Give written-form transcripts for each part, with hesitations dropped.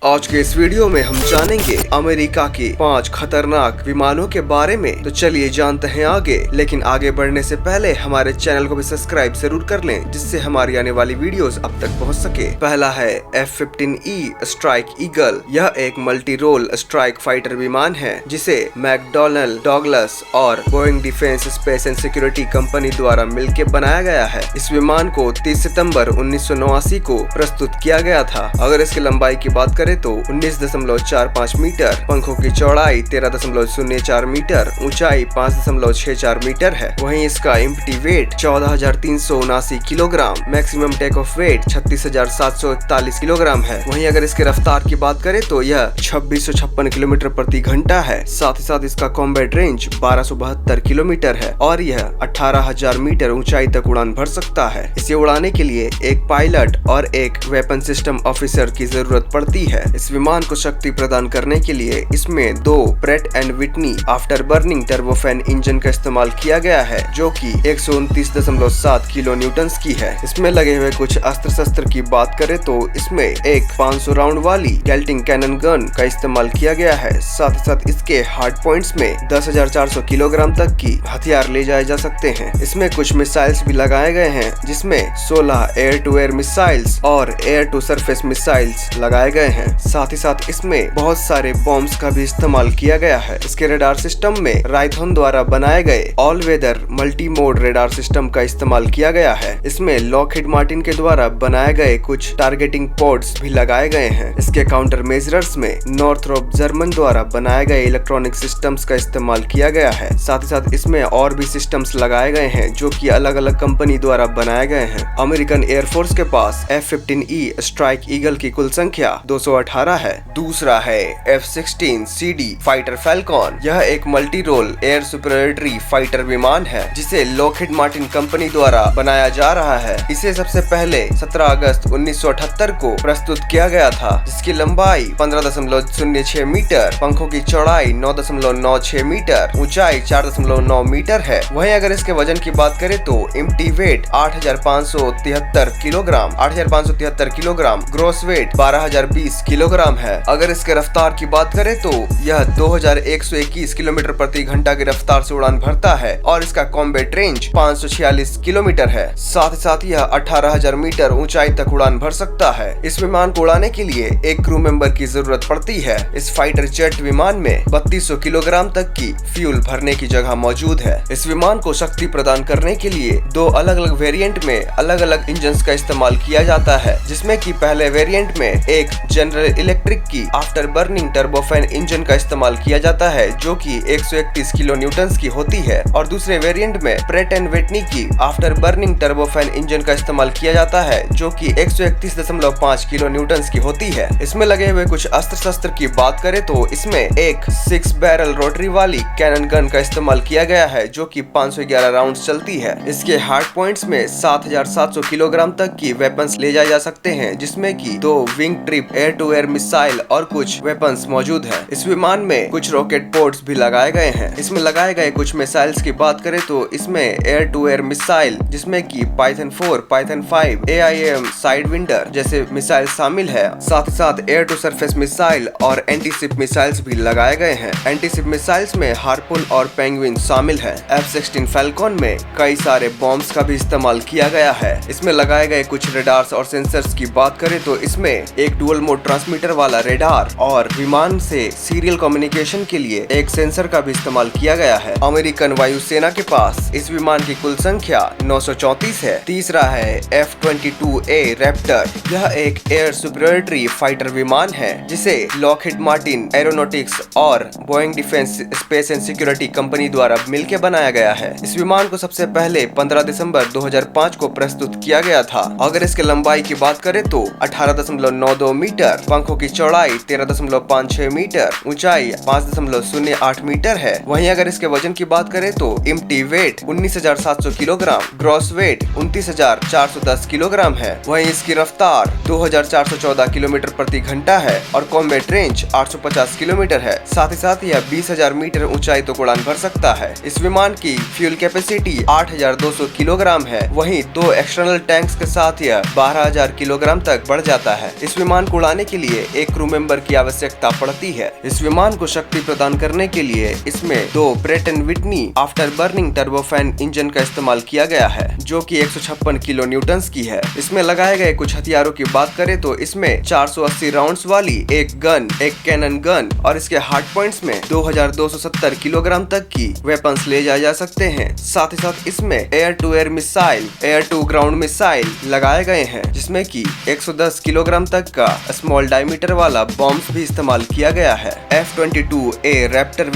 आज के इस वीडियो में हम जानेंगे अमेरिका के 5 खतरनाक विमानों के बारे में। तो चलिए जानते हैं आगे। लेकिन आगे बढ़ने से पहले हमारे चैनल को भी सब्सक्राइब जरूर कर लें, जिससे हमारी आने वाली वीडियोस अब तक पहुंच सके। पहला है F-15E स्ट्राइक ईगल। यह एक मल्टी रोल स्ट्राइक फाइटर विमान है जिसे मैकडॉनल्ड डॉगलस और Boeing defence space and security company द्वारा मिलकर बनाया गया है। इस विमान को 30 सितंबर 1989 को प्रस्तुत किया गया था। अगर इसकी लंबाई की बात करें तो 19.45 मीटर, पंखों की चौड़ाई 13.04 मीटर, ऊंचाई 5.64 मीटर है। वहीं इसका empty weight 14,379 kilogram, maximum take off weight 36,741 kilogram है। वहीं अगर इसके रफ्तार की बात करें तो यह 2656 किलोमीटर प्रति घंटा है। साथ ही साथ इसका कॉम्बैट रेंज 1272 किलोमीटर है और यह 18,000 मीटर ऊंचाई तक उड़ान भर सकता है। इसे उड़ाने के लिए एक पायलट और एक वेपन सिस्टम ऑफिसर की जरूरत पड़ती है। इस विमान को शक्ति प्रदान करने के लिए इसमें 2 parade and Whitney after burning turbofan engine का इस्तेमाल किया गया है, जो कि 129.7 किलो न्यूटन्स की है। इसमें लगे हुए कुछ अस्त्र शस्त्र की बात करें तो इसमें एक 500 राउंड वाली गैल्टिंग कैनन गन का इस्तेमाल किया गया है। साथ ही साथ इसके हार्ड पॉइंट्स में 10,400 किलोग्राम तक की हथियार ले जाए जा सकते हैं। इसमें कुछ मिसाइल्स भी लगाए गए हैं, जिसमें 16 एयर टू एयर मिसाइल्स और एयर टू सरफेस मिसाइल्स लगाए गए हैं। साथ ही साथ इसमें बहुत सारे बॉम्ब्स का भी इस्तेमाल किया गया है। इसके रेडार सिस्टम में राइथन द्वारा बनाए गए all weather multi mode radar system का इस्तेमाल किया गया है। इसमें लॉकहीड मार्टिन के द्वारा बनाए गए कुछ टारगेटिंग पोर्ट्स भी लगाए गए हैं। इसके काउंटर मेजर्स में नॉर्थरोप जर्मन द्वारा बनाए गए इलेक्ट्रॉनिक सिस्टम्स का इस्तेमाल किया गया है। साथ ही साथ इसमें और भी सिस्टम्स लगाए गए हैं जो कि अलग अलग कंपनी द्वारा बनाए गए हैं। अमेरिकन एयरफोर्स के पास F-15E स्ट्राइक ईगल की कुल संख्या 218 है। दूसरा है F-16CD फाइटर फैल्कॉन। यह एक मल्टी रोल एयर सुपरियॉरिटी फाइटर विमान है जिसे लॉकहीड मार्टिन कंपनी द्वारा बनाया जा रहा है। इसे सबसे पहले 17 अगस्त 1978 को प्रस्तुत किया गया था, जिसकी लंबाई 15.06 मीटर, पंखों की चौड़ाई 9.96 मीटर, ऊंचाई 4.9 मीटर है। वहीं अगर इसके वजन की बात करें तो empty weight 8,573 kilogram, gross weight 12,020 kilogram है। अगर इसके रफ्तार की बात करें तो यह 2,121 किलोमीटर प्रति घंटा की रफ्तार से उड़ान भरता है और इसका कॉम्बैट रेंज 546 किलोमीटर है। साथ ही साथ यह 18,000 मीटर ऊंचाई तक उड़ान भर सकता है। इस विमान को उड़ाने के लिए एक क्रू मेंबर की जरूरत पड़ती है। इस फाइटर जेट विमान में 3200 किलोग्राम तक की फ्यूल भरने की जगह मौजूद है। इस विमान को शक्ति प्रदान करने के लिए 2 अलग अलग वेरिएंट में अलग अलग इंजन का इस्तेमाल किया जाता है, जिसमें कि पहले वेरिएंट में एक जनरल इलेक्ट्रिक की आफ्टर बर्निंग टर्बोफैन इंजन का इस्तेमाल किया जाता है, जो कि 131 किलो न्यूटन्स की होती है, और दूसरे वेरिएंट में प्रेट एंड विटनी की आफ्टर बर्निंग टर्बोफैन इंजन का इस्तेमाल किया जाता है, जो कि 131.5 किलो न्यूटन्स की होती है। इसमें लगे हुए कुछ अस्त्र शस्त्र की बात करें तो इसमें एक 6 बैरल रोटरी वाली कैनन गन का इस्तेमाल किया गया है, जो कि 511 राउंड चलती है। इसके हार्ड पॉइंट्स में 7,700 किलोग्राम तक की वेपन्स ले जाए जा सकते हैं, जिसमें कि 2 wing tip air to air missile और कुछ वेपन्स मौजूद है। इस विमान में कुछ रॉकेट पोर्ट्स भी लगाए गए हैं। इसमें लगाए गए कुछ मिसाइल्स की बात करें तो इसमें एयर टू एयर मिसाइल, जिसमें कि Python 4, Python 5, AIM side vendor जैसे मिसाइल शामिल है। साथ ही साथ एयर टू सरफेस मिसाइल और एंटी शिप मिसाइल्स भी लगाए गए हैं। एंटी शिप मिसाइल्स में हार्पून और पेंगुइन शामिल है। F-16 फैल्कॉन में कई सारे बॉम्ब्स का भी इस्तेमाल किया गया है। इसमें लगाए गए कुछ रेडार्स और सेंसर्स की बात करें तो इसमें एक डुअल मोड ट्रांसमीटर वाला रेडार और विमान से सीरियल कम्युनिकेशन के लिए एक सेंसर का भी इस्तेमाल किया गया है। अमेरिकन वायुसेना के पास इस विमान की कुल संख्या 934 है। तीसरा है F-22A रैप्टर। यह एक एयर सुपरियॉरिटी फाइटर विमान है जिसे लॉकहीड मार्टिन एरोनॉटिक्स और Boeing defence space and security company द्वारा मिलकर बनाया गया है। इस विमान को सबसे पहले 15 दिसंबर 2005 को प्रस्तुत किया गया था। अगर इसके लंबाई की बात करें तो 18.92 मीटर, पंखों की चौड़ाई 13.56 मीटर, ऊंचाई 5.08 मीटर है। वहीं अगर इसके वजन की बात करें तो empty weight 19,700 kilogram, gross weight 29,410 kilogram है। वहीं इसकी रफ्तार 2,414 किलोमीटर प्रति घंटा है और कॉम्बैट रेंज 850 किलोमीटर है। साथ ही साथ यह 20,000 मीटर ऊंचाई तक उड़ान भर सकता है। इस विमान की फ्यूल कैपेसिटी 8,200 किलोग्राम है। वहीं 2 एक्सटर्नल टैंक्स के साथ यह 12,000 किलोग्राम तक बढ़ जाता है। इस विमान को उड़ाने उड़ाने के लिए एक क्रू मेंबर की आवश्यकता पड़ती है। इस विमान को शक्ति प्रदान करने के लिए इसमें 2 Pratt and Whitney after burning turbofan engine का इस्तेमाल किया गया है, जो कि 156 किलो न्यूटन की है। इसमें लगाए गए कुछ हथियारों की बात करें तो इसमें 480 राउंड्स वाली एक गन, एक कैनन गन और इसके हार्ड पॉइंट्स में 2270 किलोग्राम तक की वेपन्स ले जाए जा सकते हैं। साथ ही साथ इसमें air to air missile, air to ground missile लगाए गए हैं, जिसमें कि 110 किलोग्राम तक का स्मॉल डायमीटर वाला बॉम्ब भी इस्तेमाल किया गया है। F-22A रैप्टर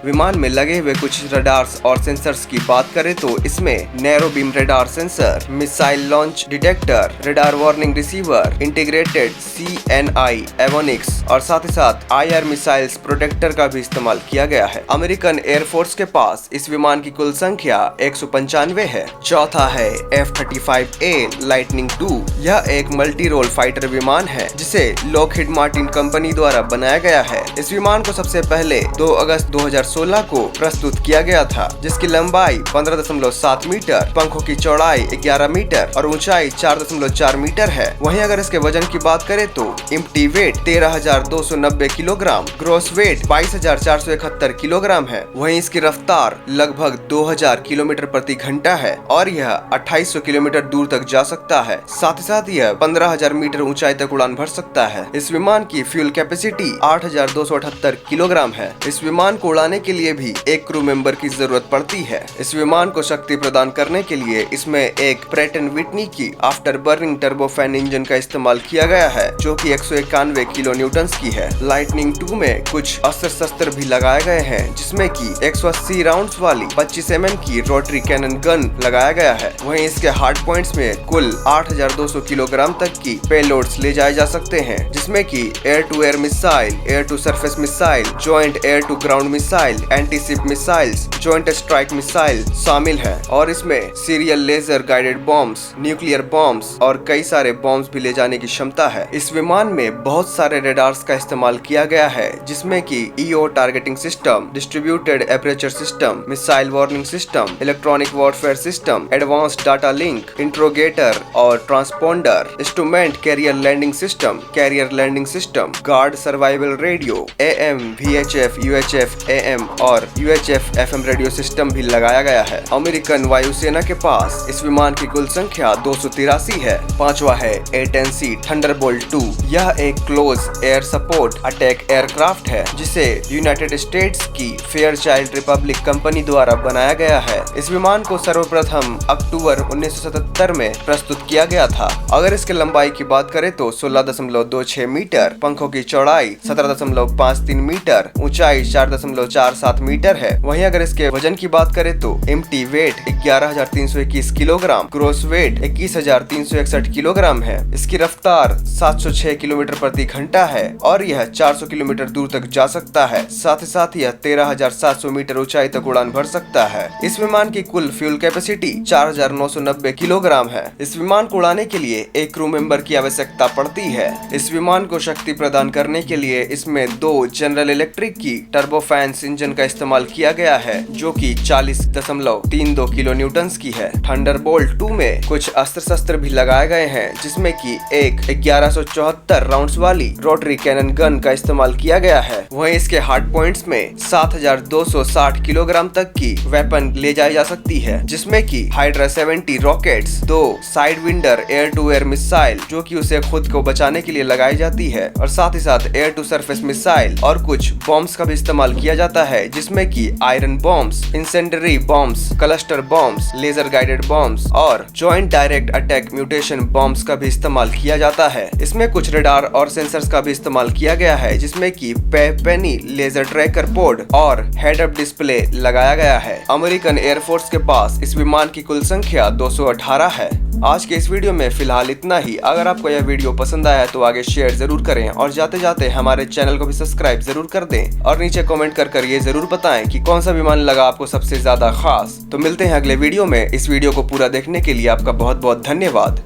विमान में लगे हुए कुछ रडार्स और सेंसर्स की बात करें तो इसमें narrow beam radar sensor, missile launch detector, radar warning receiver, integrated CNI एवोनिक्स और साथ ही साथ IR मिसाइल्स प्रोटेक्टर का भी इस्तेमाल किया गया है। अमेरिकन एयरफोर्स के पास इस विमान की कुल संख्या 195 है। चौथा है F-35A लाइटनिंग II। यह एक मल्टी रोल फाइटर विमान है जिसे लॉकहीड मार्टिन कंपनी द्वारा बनाया गया है। इस विमान को सबसे पहले 2 अगस्त 2016 को प्रस्तुत किया गया था, जिसकी लंबाई 15.7 मीटर, पंखों की चौड़ाई 11 मीटर और ऊंचाई 4.4 मीटर है। वहीं अगर इसके वजन की बात करें तो empty weight 13,290 kilogram, gross weight 22,471 kilogram है। वहीं इसकी रफ्तार लगभग 2000 किलोमीटर प्रति घंटा है और यह 2800 किलोमीटर दूर तक जा सकता है। साथ ही साथ यह 15,000 मीटर ऊंचाई तक उड़ान भर सकता है। इस विमान की फ्यूल कैपेसिटी 8,278 किलोग्राम है। इस विमान को उड़ाने के लिए भी एक क्रू मेंबर की जरूरत पड़ती है। इस विमान को शक्ति प्रदान करने के लिए इसमें एक प्रैट एंड विटनी की आफ्टर बर्निंग टर्बोफैन इंजन का इस्तेमाल किया गया है, जो कि 191 किलो न्यूटन की है। लाइटनिंग II में कुछ अस्त्र शस्त्र भी लगाए गए हैं, जिसमें कि 180 राउंड्स वाली 25 mm की रोटरी कैनन गन लगाया गया है। वहीं इसके हार्ड पॉइंट्स में कुल 8,200 किलोग्राम तक की पेलोड्स ले जाए जा सकते हैं, जिसमें कि air to air missile, air to surface missile, joint air to ground missile, anti ship missiles, joint strike missile शामिल है। और इसमें serial laser guided bombs, nuclear bombs और कई सारे बॉम्ब्स भी ले जाने की क्षमता है। इस विमान में बहुत सारे रडार्स का इस्तेमाल किया गया है, जिसमें कि EO targeting system, distributed aperture system, missile warning system, electronic warfare system, advanced data link, interrogator और transponder, instrument carrier landing system, guard survival radio, AM, VHF, UHF, AM और UHF FM रेडियो सिस्टम भी लगाया गया है। American वायुसेना के पास इस विमान की कुल संख्या 283 है। पांचवा है A-10C थंडरबोल्ट II। यह एक close air support attack aircraft है, जिसे यूनाइटेड स्टेट्स की फेयरचाइल्ड रिपब्लिक कंपनी द्वारा बनाया गया है। इस विमान को सर्वप्रथम अक्टूबर 1977 में प्रस्तुत किया गया था। अगर इसके लंबाई की बात करें तो 16.26 मीटर, पंखों की चौड़ाई 17.53 मीटर, ऊंचाई 4.47 मीटर है। वहीं अगर इसके वजन की बात करें तो empty weight 11,321 kilogram, gross weight 21,361 kilogram है। इसकी रफ्तार 706 किलोमीटर प्रति घंटा है और यह 400 किलोमीटर दूर तक जा सकता है। साथ ही साथ यह 13,700 मीटर ऊंचाई तक उड़ान भर सकता है। इस विमान की कुल फ्यूल कैपेसिटी 4,990 किलोग्राम है। इस विमान को उड़ाने के लिए एक क्रू मेंबर की आवश्यकता पड़ती है। इस विमान को शक्ति प्रदान करने के लिए इसमें 2 जनरल इलेक्ट्रिक की टर्बोफैन इंजन का इस्तेमाल किया गया है, जो कि 40.32 किलो न्यूटन की है। थंडरबोल्ट II में कुछ अस्त्र शस्त्र भी लगाए गए हैं, जिसमें कि एक 1174 राउंड्स वाली रोटरी कैनन गन का इस्तेमाल किया गया है। वहीं इसके हार्ड पॉइंट्स में 7,260 किलोग्राम तक की वेपन ले जाई जा सकती है, जिसमें कि Hydra 70 rockets, 2 Sidewinder air to air missile जो कि उसे खुद को बचाने के लिए लगाई जाती है, और साथ ही साथ एयर टू सरफेस मिसाइल और कुछ बॉम्ब्स का भी इस्तेमाल किया जाता है, जिसमें कि iron bombs, incendiary bombs, cluster bombs, laser guided bombs और joint direct attack munition bombs का भी इस्तेमाल किया जाता है। इसमें कुछ रडार और सेंसर्स का भी इस्तेमाल किया गया है, जिसमें कि पेनी लेजर ट्रैकर पोड और हेड अप डिस्प्ले लगाया गया है। अमेरिकन एयरफोर्स के पास इस विमान की कुल संख्या 218 है। आज के इस वीडियो में फिलहाल इतना ही। अगर आपको यह वीडियो पसंद आया तो आगे शेयर जरूर करें और जाते जाते हमारे चैनल को भी सब्सक्राइब जरूर कर दें और नीचे कमेंट कर ये जरूर बताएं कि कौन सा विमान लगा आपको सबसे ज्यादा खास। तो मिलते हैं अगले वीडियो में। इस वीडियो को पूरा देखने के लिए आपका बहुत बहुत धन्यवाद।